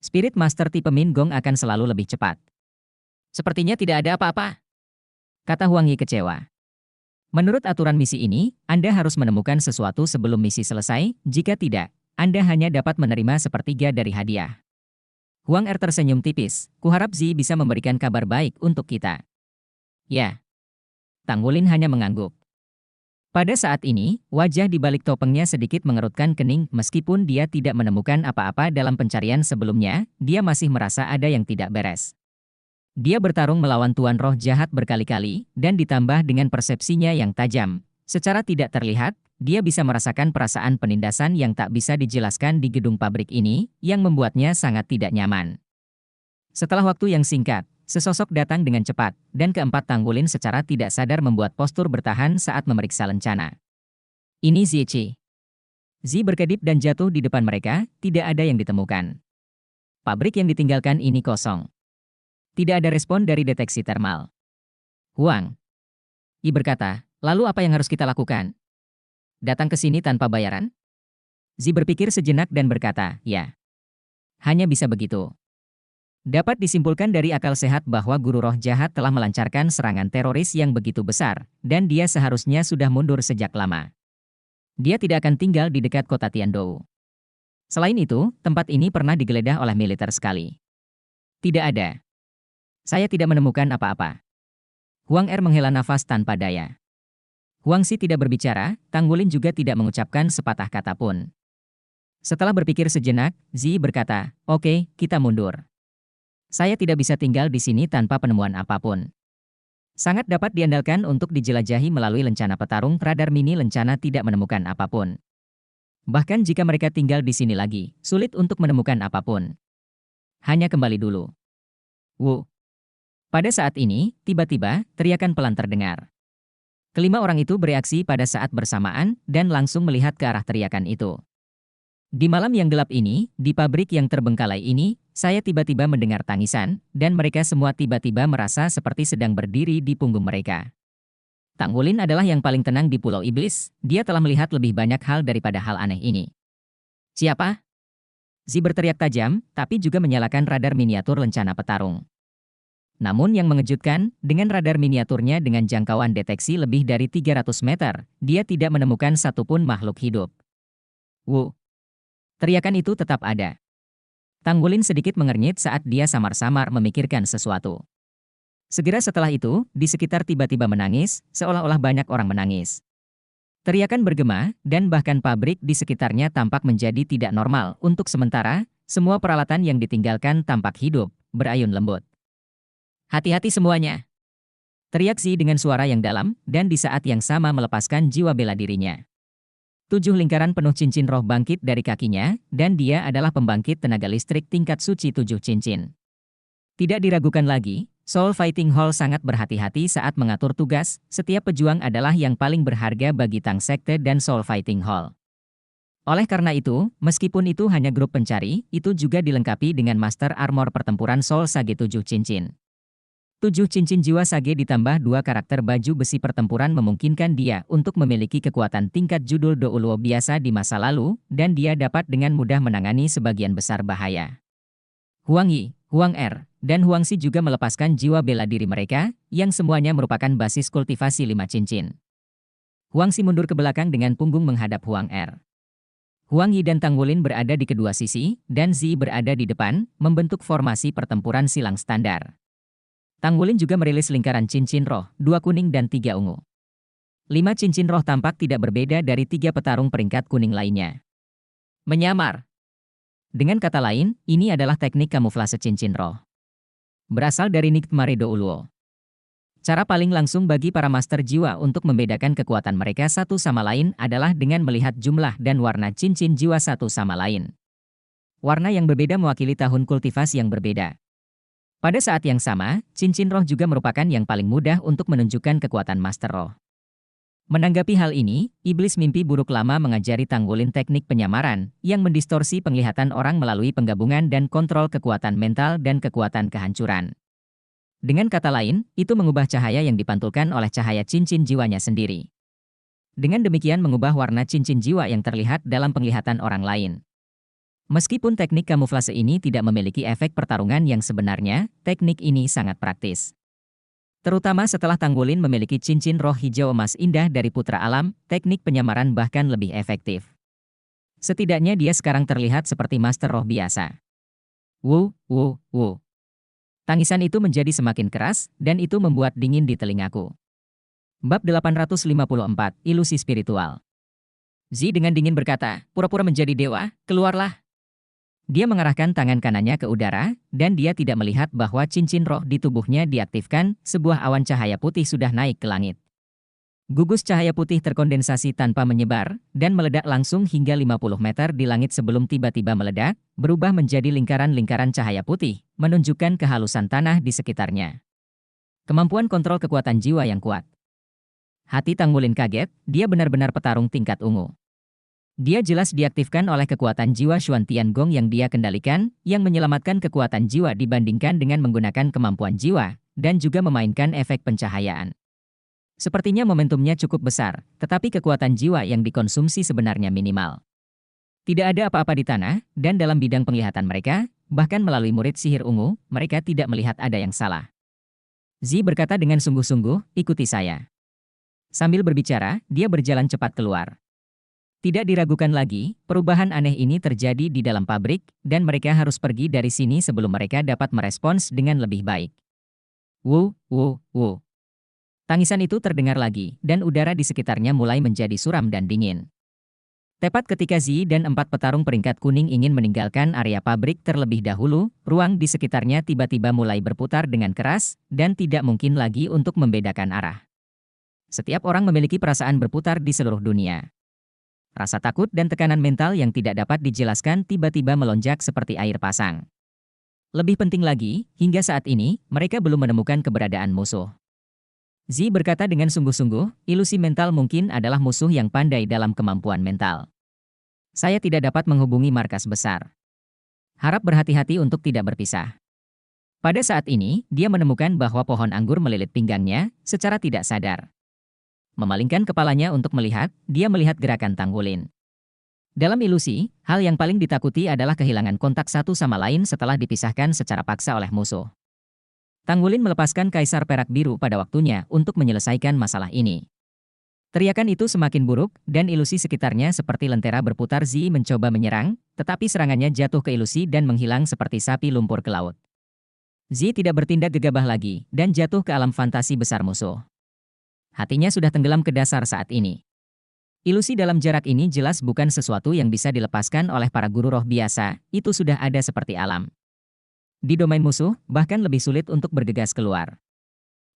Spirit Master tipe Min Gong akan selalu lebih cepat. Sepertinya tidak ada apa-apa, kata Huang Yi kecewa. Menurut aturan misi ini, Anda harus menemukan sesuatu sebelum misi selesai, jika tidak, Anda hanya dapat menerima sepertiga dari hadiah. Huang Er tersenyum tipis, kuharap Zi bisa memberikan kabar baik untuk kita. Ya. Tang Wulin hanya mengangguk. Pada saat ini, wajah di balik topengnya sedikit mengerutkan kening meskipun dia tidak menemukan apa-apa dalam pencarian sebelumnya, dia masih merasa ada yang tidak beres. Dia bertarung melawan Tuan Roh jahat berkali-kali, dan ditambah dengan persepsinya yang tajam. Secara tidak terlihat, dia bisa merasakan perasaan penindasan yang tak bisa dijelaskan di gedung pabrik ini, yang membuatnya sangat tidak nyaman. Setelah waktu yang singkat, sesosok datang dengan cepat, dan keempat Tang Wulin secara tidak sadar membuat postur bertahan saat memeriksa lencana. Ini Zici. Zi berkedip dan jatuh di depan mereka, tidak ada yang ditemukan. Pabrik yang ditinggalkan ini kosong. Tidak ada respon dari deteksi termal. Huang Yi berkata, lalu apa yang harus kita lakukan? Datang ke sini tanpa bayaran? Zi berpikir sejenak dan berkata, ya. Hanya bisa begitu. Dapat disimpulkan dari akal sehat bahwa guru roh jahat telah melancarkan serangan teroris yang begitu besar, dan dia seharusnya sudah mundur sejak lama. Dia tidak akan tinggal di dekat kota Tiandou. Selain itu, tempat ini pernah digeledah oleh militer sekali. Tidak ada. Saya tidak menemukan apa-apa. Huang Er menghela nafas tanpa daya. Huang Si tidak berbicara, Tang Wulin juga tidak mengucapkan sepatah kata pun. Setelah berpikir sejenak, Zi berkata, oke, kita mundur. Saya tidak bisa tinggal di sini tanpa penemuan apapun. Sangat dapat diandalkan untuk dijelajahi melalui lencana petarung. Radar mini lencana tidak menemukan apapun. Bahkan jika mereka tinggal di sini lagi, sulit untuk menemukan apapun. Hanya kembali dulu. Wu. Pada saat ini, tiba-tiba, teriakan pelan terdengar. Kelima orang itu bereaksi pada saat bersamaan dan langsung melihat ke arah teriakan itu. Di malam yang gelap ini, di pabrik yang terbengkalai ini, saya tiba-tiba mendengar tangisan, dan mereka semua tiba-tiba merasa seperti sedang berdiri di punggung mereka. Tang Wulin adalah yang paling tenang di Pulau Iblis, dia telah melihat lebih banyak hal daripada hal aneh ini. Siapa? Zi berteriak tajam, tapi juga menyalakan radar miniatur lencana petarung. Namun yang mengejutkan, dengan radar miniaturnya dengan jangkauan deteksi lebih dari 300 meter, dia tidak menemukan satupun makhluk hidup. Wu. Teriakan itu tetap ada. Tang Wulin sedikit mengernyit saat dia samar-samar memikirkan sesuatu. Segera setelah itu, di sekitar tiba-tiba menangis, seolah-olah banyak orang menangis. Teriakan bergema, dan bahkan pabrik di sekitarnya tampak menjadi tidak normal. Untuk sementara, semua peralatan yang ditinggalkan tampak hidup, berayun lembut. Hati-hati semuanya! Teriak Zi dengan suara yang dalam, dan di saat yang sama melepaskan jiwa bela dirinya. 7 lingkaran penuh cincin roh bangkit dari kakinya, dan dia adalah pembangkit tenaga listrik tingkat suci 7 cincin. Tidak diragukan lagi, Soul Fighting Hall sangat berhati-hati saat mengatur tugas. Setiap pejuang adalah yang paling berharga bagi Tang Sekte dan Soul Fighting Hall. Oleh karena itu, meskipun itu hanya grup pencari, itu juga dilengkapi dengan Master Armor Pertempuran Soul Sage 7 cincin. 7 cincin jiwa Sage ditambah 2 karakter baju besi pertempuran memungkinkan dia untuk memiliki kekuatan tingkat judul Douluo biasa di masa lalu, dan dia dapat dengan mudah menangani sebagian besar bahaya. Huang Yi, Huang Er, dan Huang Xi juga melepaskan jiwa bela diri mereka, yang semuanya merupakan basis kultivasi 5 cincin. Huang Xi mundur ke belakang dengan punggung menghadap Huang Er. Huang Yi dan Tang Wulin berada di kedua sisi, dan Zi berada di depan, membentuk formasi pertempuran silang standar. Tang Wulin juga merilis lingkaran cincin roh, 2 kuning dan 3 ungu. 5 cincin roh tampak tidak berbeda dari 3 petarung peringkat kuning lainnya. Menyamar. Dengan kata lain, ini adalah teknik kamuflase cincin roh. Berasal dari Nikmare Douluo. Cara paling langsung bagi para master jiwa untuk membedakan kekuatan mereka satu sama lain adalah dengan melihat jumlah dan warna cincin jiwa satu sama lain. Warna yang berbeda mewakili tahun kultivasi yang berbeda. Pada saat yang sama, cincin roh juga merupakan yang paling mudah untuk menunjukkan kekuatan master roh. Menanggapi hal ini, iblis mimpi buruk lama mengajari Tang Wulin teknik penyamaran, yang mendistorsi penglihatan orang melalui penggabungan dan kontrol kekuatan mental dan kekuatan kehancuran. Dengan kata lain, itu mengubah cahaya yang dipantulkan oleh cahaya cincin jiwanya sendiri. Dengan demikian mengubah warna cincin jiwa yang terlihat dalam penglihatan orang lain. Meskipun teknik kamuflase ini tidak memiliki efek pertarungan yang sebenarnya, teknik ini sangat praktis. Terutama setelah Tang Wulin memiliki cincin roh hijau emas indah dari Putra Alam, teknik penyamaran bahkan lebih efektif. Setidaknya dia sekarang terlihat seperti master roh biasa. Wu, wu, wu. Tangisan itu menjadi semakin keras, dan itu membuat dingin di telingaku. Bab 854, Ilusi Spiritual. Zi dengan dingin berkata, pura-pura menjadi dewa, keluarlah. Dia mengarahkan tangan kanannya ke udara, dan dia tidak melihat bahwa cincin roh di tubuhnya diaktifkan, sebuah awan cahaya putih sudah naik ke langit. Gugus cahaya putih terkondensasi tanpa menyebar, dan meledak langsung hingga 50 meter di langit sebelum tiba-tiba meledak, berubah menjadi lingkaran-lingkaran cahaya putih, menunjukkan kehalusan tanah di sekitarnya. Kemampuan kontrol kekuatan jiwa yang kuat. Hati Tang Wulin kaget, dia benar-benar petarung tingkat ungu. Dia jelas diaktifkan oleh kekuatan jiwa Xuan Tiangong yang dia kendalikan, yang menyelamatkan kekuatan jiwa dibandingkan dengan menggunakan kemampuan jiwa, dan juga memainkan efek pencahayaan. Sepertinya momentumnya cukup besar, tetapi kekuatan jiwa yang dikonsumsi sebenarnya minimal. Tidak ada apa-apa di tanah, dan dalam bidang penglihatan mereka, bahkan melalui murid sihir ungu, mereka tidak melihat ada yang salah. Zi berkata dengan sungguh-sungguh, ikuti saya. Sambil berbicara, dia berjalan cepat keluar. Tidak diragukan lagi, perubahan aneh ini terjadi di dalam pabrik, dan mereka harus pergi dari sini sebelum mereka dapat merespons dengan lebih baik. Wu, wu, wu. Tangisan itu terdengar lagi, dan udara di sekitarnya mulai menjadi suram dan dingin. Tepat ketika Zi dan 4 petarung peringkat kuning ingin meninggalkan area pabrik terlebih dahulu, ruang di sekitarnya tiba-tiba mulai berputar dengan keras, dan tidak mungkin lagi untuk membedakan arah. Setiap orang memiliki perasaan berputar di seluruh dunia. Rasa takut dan tekanan mental yang tidak dapat dijelaskan tiba-tiba melonjak seperti air pasang. Lebih penting lagi, hingga saat ini, mereka belum menemukan keberadaan musuh. Zi berkata dengan sungguh-sungguh, ilusi mental mungkin adalah musuh yang pandai dalam kemampuan mental. Saya tidak dapat menghubungi markas besar. Harap berhati-hati untuk tidak berpisah. Pada saat ini, dia menemukan bahwa pohon anggur melilit pinggangnya, secara tidak sadar. Memalingkan kepalanya untuk melihat, dia melihat gerakan Tanggulin. Dalam ilusi, hal yang paling ditakuti adalah kehilangan kontak satu sama lain setelah dipisahkan secara paksa oleh musuh. Tanggulin melepaskan Kaisar Perak Biru pada waktunya untuk menyelesaikan masalah ini. Teriakan itu semakin buruk, dan ilusi sekitarnya seperti lentera berputar. Zi mencoba menyerang, tetapi serangannya jatuh ke ilusi dan menghilang seperti sapi lumpur ke laut. Zi tidak bertindak gegabah lagi, dan jatuh ke alam fantasi besar musuh. Hatinya sudah tenggelam ke dasar saat ini. Ilusi dalam jarak ini jelas bukan sesuatu yang bisa dilepaskan oleh para guru roh biasa, itu sudah ada seperti alam. Di domain musuh, bahkan lebih sulit untuk bergegas keluar.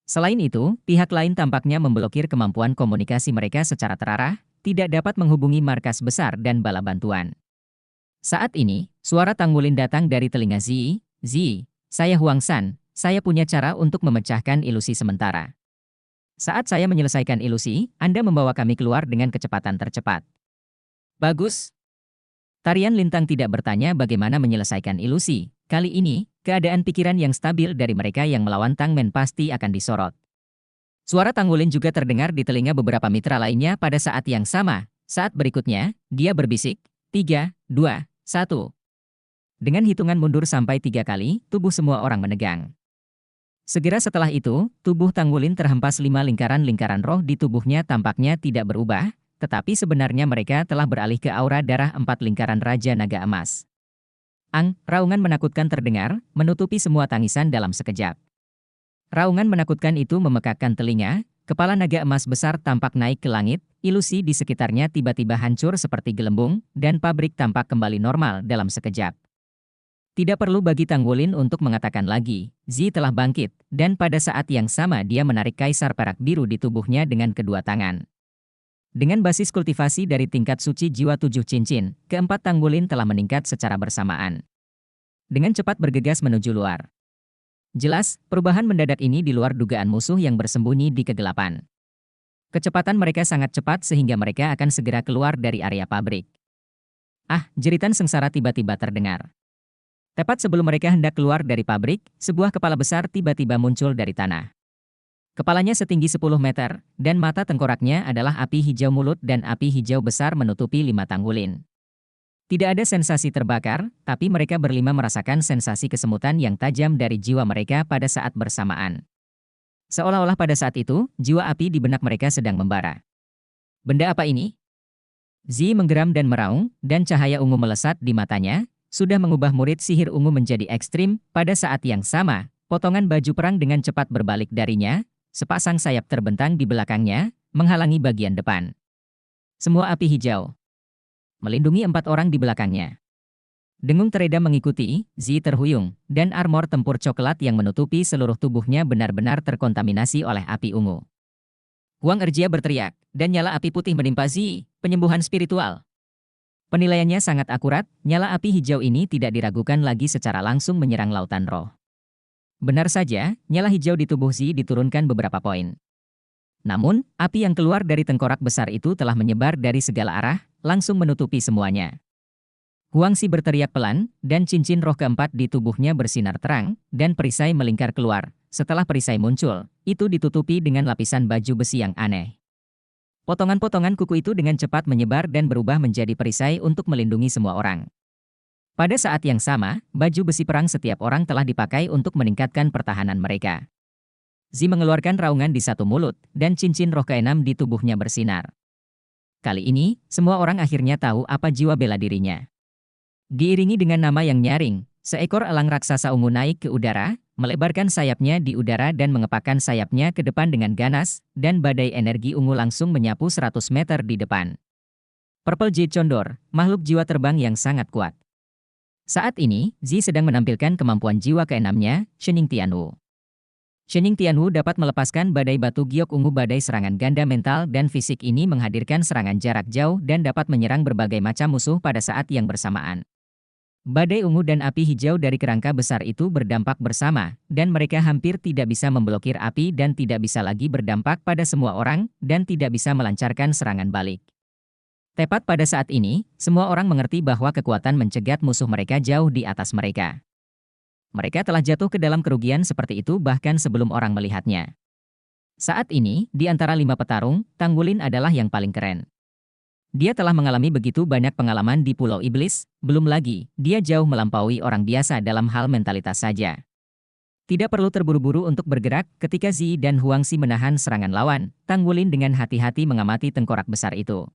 Selain itu, pihak lain tampaknya memblokir kemampuan komunikasi mereka secara terarah, tidak dapat menghubungi markas besar dan bala bantuan. Saat ini, suara Tanggulin datang dari telinga Zi. Zi, saya Huang San, saya punya cara untuk memecahkan ilusi sementara. Saat saya menyelesaikan ilusi, Anda membawa kami keluar dengan kecepatan tercepat. Bagus. Tarian Lintang tidak bertanya bagaimana menyelesaikan ilusi. Kali ini, keadaan pikiran yang stabil dari mereka yang melawan Tang Men pasti akan disorot. Suara Tanggulin juga terdengar di telinga beberapa mitra lainnya pada saat yang sama. Saat berikutnya, dia berbisik, 3, 2, 1. Dengan hitungan mundur sampai 3 kali, tubuh semua orang menegang. Segera setelah itu, tubuh Tanggulin terhempas 5 lingkaran-lingkaran roh di tubuhnya tampaknya tidak berubah, tetapi sebenarnya mereka telah beralih ke aura darah 4 lingkaran Raja Naga Emas. Raungan menakutkan terdengar, menutupi semua tangisan dalam sekejap. Raungan menakutkan itu memekakkan telinga, kepala naga emas besar tampak naik ke langit, ilusi di sekitarnya tiba-tiba hancur seperti gelembung, dan pabrik tampak kembali normal dalam sekejap. Tidak perlu bagi Tanggulin untuk mengatakan lagi, Zi telah bangkit, dan pada saat yang sama dia menarik Kaisar Perak Biru di tubuhnya dengan kedua tangan. Dengan basis kultivasi dari tingkat suci jiwa 7 cincin, keempat Tanggulin telah meningkat secara bersamaan. Dengan cepat bergegas menuju luar. Jelas, perubahan mendadak ini di luar dugaan musuh yang bersembunyi di kegelapan. Kecepatan mereka sangat cepat sehingga mereka akan segera keluar dari area pabrik. Jeritan sengsara tiba-tiba terdengar. Tepat sebelum mereka hendak keluar dari pabrik, sebuah kepala besar tiba-tiba muncul dari tanah. Kepalanya setinggi 10 meter, dan mata tengkoraknya adalah api hijau mulut dan api hijau besar menutupi 5 Tanggulin. Tidak ada sensasi terbakar, tapi mereka berlima merasakan sensasi kesemutan yang tajam dari jiwa mereka pada saat bersamaan. Seolah-olah pada saat itu, jiwa api di benak mereka sedang membara. Benda apa ini? Zi menggeram dan meraung, dan cahaya ungu melesat di matanya, sudah mengubah murid sihir ungu menjadi ekstrim. Pada saat yang sama, potongan baju perang dengan cepat berbalik darinya, sepasang sayap terbentang di belakangnya, menghalangi bagian depan. Semua api hijau. Melindungi 4 orang di belakangnya. Dengung teredam mengikuti, Zi terhuyung, dan armor tempur coklat yang menutupi seluruh tubuhnya benar-benar terkontaminasi oleh api ungu. Huang Erjia berteriak, dan nyala api putih menimpa Zi, penyembuhan spiritual. Penilaiannya sangat akurat, nyala api hijau ini tidak diragukan lagi secara langsung menyerang lautan roh. Benar saja, nyala hijau di tubuh Zi diturunkan beberapa poin. Namun, api yang keluar dari tengkorak besar itu telah menyebar dari segala arah, langsung menutupi semuanya. Huang Xi berteriak pelan, dan cincin roh keempat di tubuhnya bersinar terang, dan perisai melingkar keluar. Setelah perisai muncul, itu ditutupi dengan lapisan baju besi yang aneh. Potongan-potongan kuku itu dengan cepat menyebar dan berubah menjadi perisai untuk melindungi semua orang. Pada saat yang sama, baju besi perang setiap orang telah dipakai untuk meningkatkan pertahanan mereka. Zi mengeluarkan raungan di satu mulut, dan cincin roh keenam di tubuhnya bersinar. Kali ini, semua orang akhirnya tahu apa jiwa bela dirinya. Diiringi dengan nama yang nyaring, seekor elang raksasa ungu naik ke udara, melebarkan sayapnya di udara dan mengepakkan sayapnya ke depan dengan ganas, dan badai energi ungu langsung menyapu 100 meter di depan. Purple Jade Condor, makhluk jiwa terbang yang sangat kuat. Saat ini, Zi sedang menampilkan kemampuan jiwa keenamnya, Shening Tianwu. Shening Tianwu dapat melepaskan badai batu giok ungu. Badai serangan ganda mental dan fisik ini menghadirkan serangan jarak jauh dan dapat menyerang berbagai macam musuh pada saat yang bersamaan. Badai ungu dan api hijau dari kerangka besar itu berdampak bersama, dan mereka hampir tidak bisa memblokir api dan tidak bisa lagi berdampak pada semua orang, dan tidak bisa melancarkan serangan balik. Tepat pada saat ini, semua orang mengerti bahwa kekuatan mencegat musuh mereka jauh di atas mereka. Mereka telah jatuh ke dalam kerugian seperti itu bahkan sebelum orang melihatnya. Saat ini, di antara 5 petarung, Tang Wulin adalah yang paling keren. Dia telah mengalami begitu banyak pengalaman di Pulau Iblis, belum lagi, dia jauh melampaui orang biasa dalam hal mentalitas saja. Tidak perlu terburu-buru untuk bergerak. Ketika Zi dan Huangxi menahan serangan lawan, Tang Wulin dengan hati-hati mengamati tengkorak besar itu.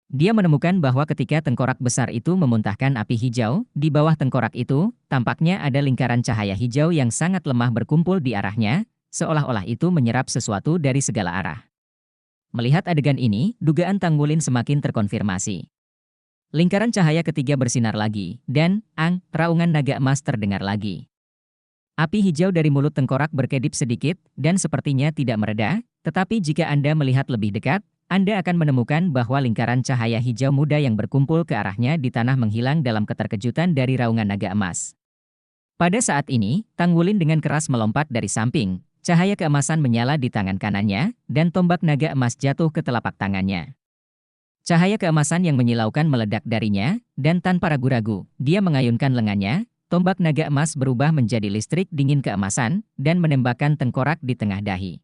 Dia menemukan bahwa ketika tengkorak besar itu memuntahkan api hijau, di bawah tengkorak itu, tampaknya ada lingkaran cahaya hijau yang sangat lemah berkumpul di arahnya, seolah-olah itu menyerap sesuatu dari segala arah. Melihat adegan ini, dugaan Tang Wulin semakin terkonfirmasi. Lingkaran cahaya ketiga bersinar lagi, dan, raungan naga emas terdengar lagi. Api hijau dari mulut tengkorak berkedip sedikit, dan sepertinya tidak mereda, tetapi jika Anda melihat lebih dekat, Anda akan menemukan bahwa lingkaran cahaya hijau muda yang berkumpul ke arahnya di tanah menghilang dalam keterkejutan dari raungan naga emas. Pada saat ini, Tang Wulin dengan keras melompat dari samping, cahaya keemasan menyala di tangan kanannya, dan tombak naga emas jatuh ke telapak tangannya. Cahaya keemasan yang menyilaukan meledak darinya, dan tanpa ragu-ragu, dia mengayunkan lengannya, tombak naga emas berubah menjadi listrik dingin keemasan, dan menembakkan tengkorak di tengah dahi.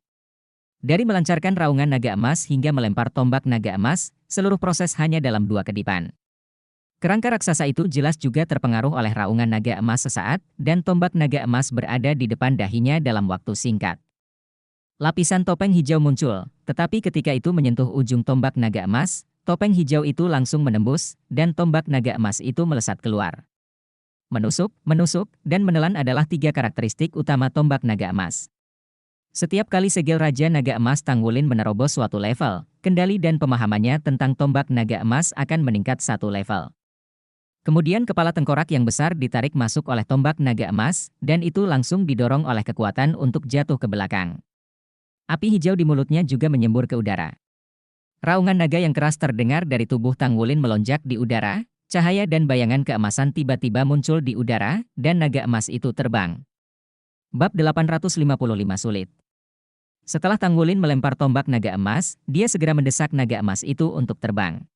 Dari melancarkan raungan naga emas hingga melempar tombak naga emas, seluruh proses hanya dalam 2 kedipan. Kerangka raksasa itu jelas juga terpengaruh oleh raungan naga emas sesaat, dan tombak naga emas berada di depan dahinya dalam waktu singkat. Lapisan topeng hijau muncul, tetapi ketika itu menyentuh ujung tombak naga emas, topeng hijau itu langsung menembus, dan tombak naga emas itu melesat keluar. Menusuk, dan menelan adalah 3 karakteristik utama tombak naga emas. Setiap kali segel Raja Naga Emas Tang Wulin menerobos suatu level, kendali dan pemahamannya tentang tombak naga emas akan meningkat 1 level. Kemudian kepala tengkorak yang besar ditarik masuk oleh tombak naga emas, dan itu langsung didorong oleh kekuatan untuk jatuh ke belakang. Api hijau di mulutnya juga menyembur ke udara. Raungan naga yang keras terdengar dari tubuh Tang Wulin melonjak di udara, cahaya dan bayangan keemasan tiba-tiba muncul di udara, dan naga emas itu terbang. Bab 855 Sulit. Setelah Tang Wulin melempar tombak naga emas, dia segera mendesak naga emas itu untuk terbang.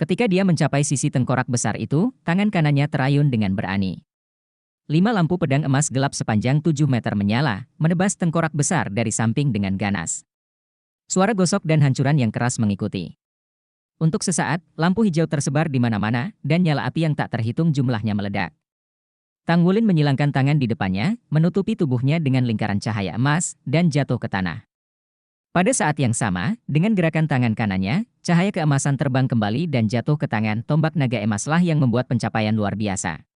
Ketika dia mencapai sisi tengkorak besar itu, tangan kanannya terayun dengan berani. 5 lampu pedang emas gelap sepanjang 7 meter menyala, menebas tengkorak besar dari samping dengan ganas. Suara gosok dan hancuran yang keras mengikuti. Untuk sesaat, lampu hijau tersebar di mana-mana, dan nyala api yang tak terhitung jumlahnya meledak. Tang Wulin menyilangkan tangan di depannya, menutupi tubuhnya dengan lingkaran cahaya emas, dan jatuh ke tanah. Pada saat yang sama, dengan gerakan tangan kanannya, cahaya keemasan terbang kembali dan jatuh ke tangan tombak naga emaslah yang membuat pencapaian luar biasa.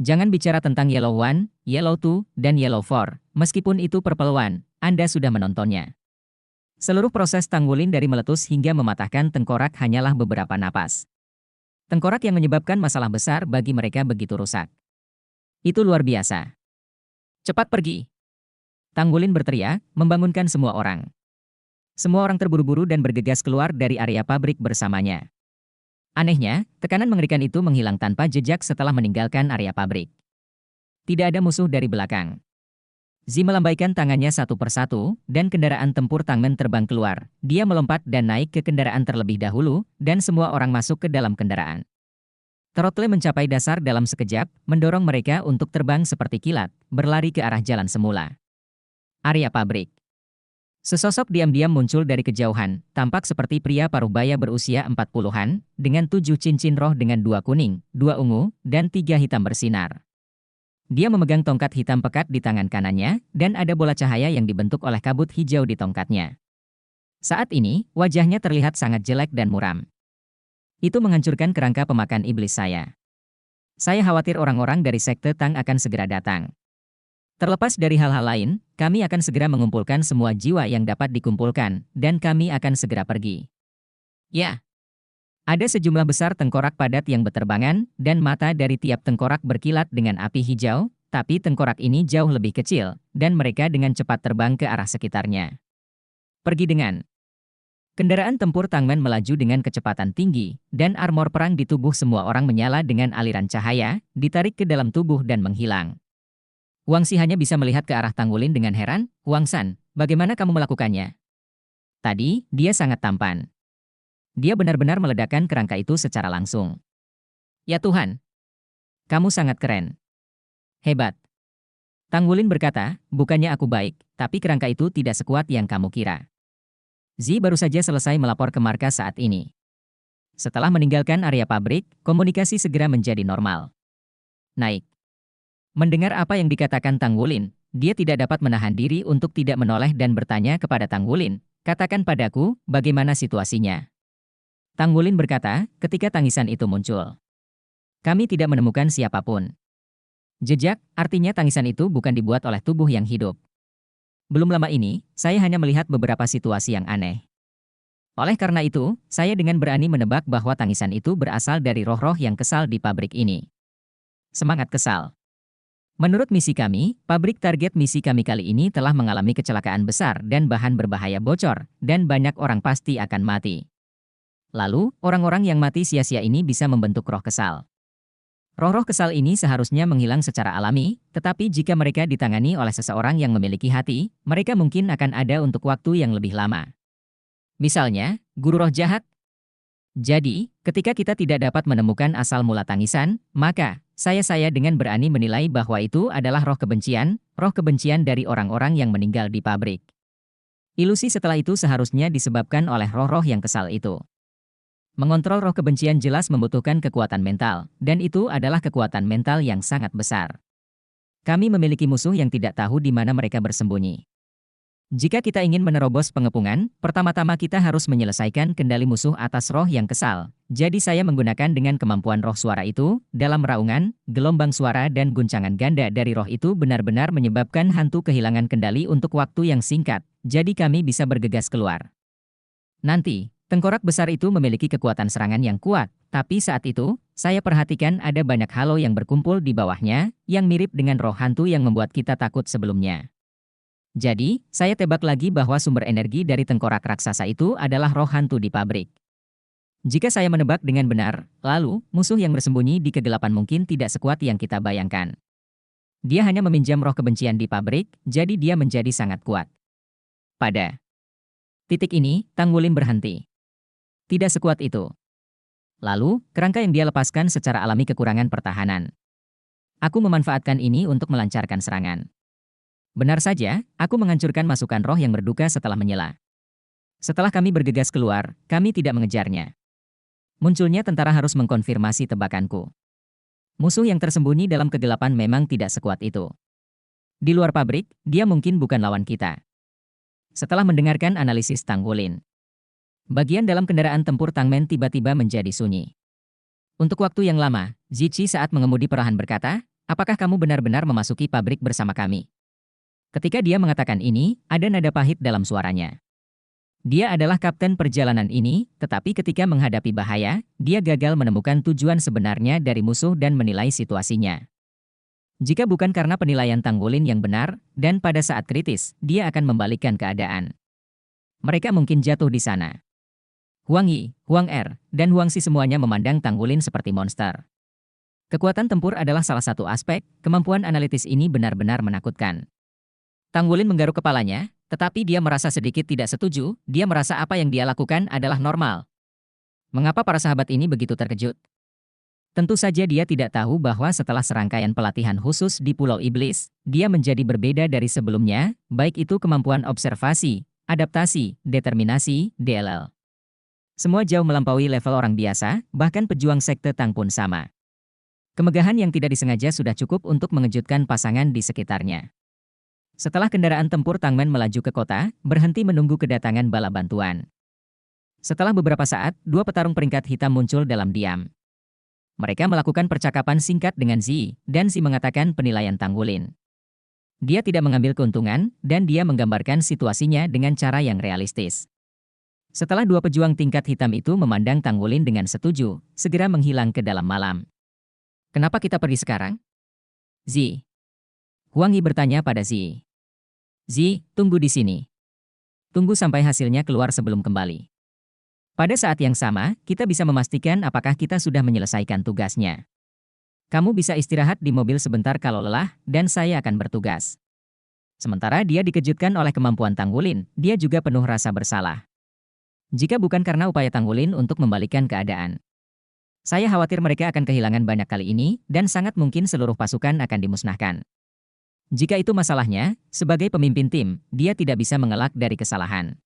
Jangan bicara tentang Yellow One, Yellow Two, dan Yellow Four, meskipun itu Purple One, Anda sudah menontonnya. Seluruh proses Tang Wulin dari meletus hingga mematahkan tengkorak hanyalah beberapa napas. Tengkorak yang menyebabkan masalah besar bagi mereka begitu rusak. Itu luar biasa. Cepat pergi. Tang Wulin berteriak, membangunkan semua orang. Semua orang terburu-buru dan bergegas keluar dari area pabrik bersamanya. Anehnya, tekanan mengerikan itu menghilang tanpa jejak setelah meninggalkan area pabrik. Tidak ada musuh dari belakang. Zi melambaikan tangannya satu persatu, dan kendaraan tempur Tangmen terbang keluar. Dia melompat dan naik ke kendaraan terlebih dahulu, dan semua orang masuk ke dalam kendaraan. Throttle mencapai dasar dalam sekejap, mendorong mereka untuk terbang seperti kilat, berlari ke arah jalan semula. Area pabrik. Sesosok diam-diam muncul dari kejauhan, tampak seperti pria paruh baya berusia 40-an, dengan 7 cincin roh dengan 2 kuning, 2 ungu, dan 3 hitam bersinar. Dia memegang tongkat hitam pekat di tangan kanannya, dan ada bola cahaya yang dibentuk oleh kabut hijau di tongkatnya. Saat ini, wajahnya terlihat sangat jelek dan muram. Itu menghancurkan kerangka pemakan iblis saya. Saya khawatir orang-orang dari Sekte Tang akan segera datang. Terlepas dari hal-hal lain, kami akan segera mengumpulkan semua jiwa yang dapat dikumpulkan, dan kami akan segera pergi. Ya. Ada sejumlah besar tengkorak padat yang berterbangan, dan mata dari tiap tengkorak berkilat dengan api hijau, tapi tengkorak ini jauh lebih kecil, dan mereka dengan cepat terbang ke arah sekitarnya. Pergi dengan kendaraan tempur Tangmen melaju dengan kecepatan tinggi, dan armor perang di tubuh semua orang menyala dengan aliran cahaya, ditarik ke dalam tubuh dan menghilang. Wang Xi hanya bisa melihat ke arah Tang Wulin dengan heran. "Wang San, bagaimana kamu melakukannya?" Tadi, dia sangat tampan. Dia benar-benar meledakkan kerangka itu secara langsung. "Ya Tuhan, kamu sangat keren. Hebat." Tang Wulin berkata, "Bukannya aku baik, tapi kerangka itu tidak sekuat yang kamu kira." Zi baru saja selesai melapor ke markas saat ini. Setelah meninggalkan area pabrik, komunikasi segera menjadi normal. Naik. Mendengar apa yang dikatakan Tang Wulin, dia tidak dapat menahan diri untuk tidak menoleh dan bertanya kepada Tang Wulin, "Katakan padaku, bagaimana situasinya?" Tang Wulin berkata, ketika tangisan itu muncul. "Kami tidak menemukan siapapun." Jejak, artinya tangisan itu bukan dibuat oleh tubuh yang hidup. Belum lama ini, saya hanya melihat beberapa situasi yang aneh. Oleh karena itu, saya dengan berani menebak bahwa tangisan itu berasal dari roh-roh yang kesal di pabrik ini. Semangat kesal. Menurut misi kami, pabrik target misi kami kali ini telah mengalami kecelakaan besar dan bahan berbahaya bocor, dan banyak orang pasti akan mati. Lalu, orang-orang yang mati sia-sia ini bisa membentuk roh kesal. Roh-roh kesal ini seharusnya menghilang secara alami, tetapi jika mereka ditangani oleh seseorang yang memiliki hati, mereka mungkin akan ada untuk waktu yang lebih lama. Misalnya, guru roh jahat. Jadi, ketika kita tidak dapat menemukan asal mula tangisan, maka saya dengan berani menilai bahwa itu adalah roh kebencian dari orang-orang yang meninggal di pabrik. Ilusi setelah itu seharusnya disebabkan oleh roh-roh yang kesal itu. Mengontrol roh kebencian jelas membutuhkan kekuatan mental, dan itu adalah kekuatan mental yang sangat besar. Kami memiliki musuh yang tidak tahu di mana mereka bersembunyi. Jika kita ingin menerobos pengepungan, pertama-tama kita harus menyelesaikan kendali musuh atas roh yang kesal. Jadi saya menggunakan dengan kemampuan roh suara itu, dalam raungan, gelombang suara dan guncangan ganda dari roh itu benar-benar menyebabkan hantu kehilangan kendali untuk waktu yang singkat, jadi kami bisa bergegas keluar. Nanti, tengkorak besar itu memiliki kekuatan serangan yang kuat, tapi saat itu, saya perhatikan ada banyak halo yang berkumpul di bawahnya, yang mirip dengan roh hantu yang membuat kita takut sebelumnya. Jadi, saya tebak lagi bahwa sumber energi dari tengkorak raksasa itu adalah roh hantu di pabrik. Jika saya menebak dengan benar, lalu, musuh yang bersembunyi di kegelapan mungkin tidak sekuat yang kita bayangkan. Dia hanya meminjam roh kebencian di pabrik, jadi dia menjadi sangat kuat. Pada titik ini, Tang Wulin berhenti. Tidak sekuat itu. Lalu, kerangka yang dia lepaskan secara alami kekurangan pertahanan. Aku memanfaatkan ini untuk melancarkan serangan. Benar saja, aku menghancurkan masukan roh yang berduka setelah menyela. Setelah kami bergegas keluar, kami tidak mengejarnya. Munculnya tentara harus mengkonfirmasi tebakanku. Musuh yang tersembunyi dalam kegelapan memang tidak sekuat itu. Di luar pabrik, dia mungkin bukan lawan kita. Setelah mendengarkan analisis Tang Wulin, bagian dalam kendaraan tempur Tangmen tiba-tiba menjadi sunyi. Untuk waktu yang lama, Zichi saat mengemudi perlahan berkata, "Apakah kamu benar-benar memasuki pabrik bersama kami?" Ketika dia mengatakan ini, ada nada pahit dalam suaranya. Dia adalah kapten perjalanan ini, tetapi ketika menghadapi bahaya, dia gagal menemukan tujuan sebenarnya dari musuh dan menilai situasinya. Jika bukan karena penilaian Tang Wulin yang benar, dan pada saat kritis, dia akan membalikkan keadaan. Mereka mungkin jatuh di sana. Huang Yi, Huang Er, dan Huang Xi semuanya memandang Tang Wulin seperti monster. Kekuatan tempur adalah salah satu aspek, kemampuan analitis ini benar-benar menakutkan. Tang Wulin menggaruk kepalanya, tetapi dia merasa sedikit tidak setuju, dia merasa apa yang dia lakukan adalah normal. Mengapa para sahabat ini begitu terkejut? Tentu saja dia tidak tahu bahwa setelah serangkaian pelatihan khusus di Pulau Iblis, dia menjadi berbeda dari sebelumnya, baik itu kemampuan observasi, adaptasi, determinasi, DLL. Semua jauh melampaui level orang biasa, bahkan pejuang sekte Tang pun sama. Kemegahan yang tidak disengaja sudah cukup untuk mengejutkan pasangan di sekitarnya. Setelah kendaraan tempur Tangmen melaju ke kota, berhenti menunggu kedatangan bala bantuan. Setelah beberapa saat, dua petarung peringkat hitam muncul dalam diam. Mereka melakukan percakapan singkat dengan Zi, dan Zi mengatakan penilaian Tang Wulin. Dia tidak mengambil keuntungan, dan dia menggambarkan situasinya dengan cara yang realistis. Setelah dua pejuang tingkat hitam itu memandang Tang Wulin dengan setuju, segera menghilang ke dalam malam. Kenapa kita pergi sekarang? Zi. Huang Yi bertanya pada Zi. Zi, tunggu di sini. Tunggu sampai hasilnya keluar sebelum kembali. Pada saat yang sama, kita bisa memastikan apakah kita sudah menyelesaikan tugasnya. Kamu bisa istirahat di mobil sebentar kalau lelah, dan saya akan bertugas. Sementara dia dikejutkan oleh kemampuan Tang Wulin, dia juga penuh rasa bersalah. Jika bukan karena upaya Tang Wulin untuk membalikkan keadaan. Saya khawatir mereka akan kehilangan banyak kali ini, dan sangat mungkin seluruh pasukan akan dimusnahkan. Jika itu masalahnya, sebagai pemimpin tim, dia tidak bisa mengelak dari kesalahan.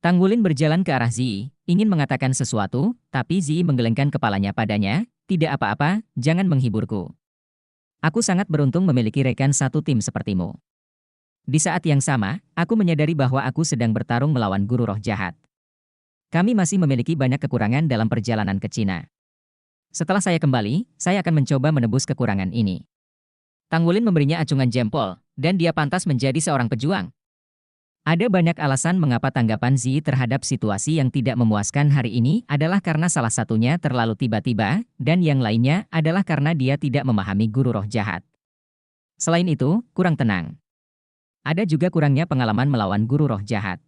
Tang Wulin berjalan ke arah Zi, ingin mengatakan sesuatu, tapi Zi menggelengkan kepalanya padanya, tidak apa-apa, jangan menghiburku. Aku sangat beruntung memiliki rekan satu tim sepertimu. Di saat yang sama, aku menyadari bahwa aku sedang bertarung melawan guru roh jahat. Kami masih memiliki banyak kekurangan dalam perjalanan ke Cina. Setelah saya kembali, saya akan mencoba menebus kekurangan ini. Tang Wulin memberinya acungan jempol, dan dia pantas menjadi seorang pejuang. Ada banyak alasan mengapa tanggapan Zi terhadap situasi yang tidak memuaskan hari ini adalah karena salah satunya terlalu tiba-tiba, dan yang lainnya adalah karena dia tidak memahami guru roh jahat. Selain itu, kurang tenang. Ada juga kurangnya pengalaman melawan guru roh jahat.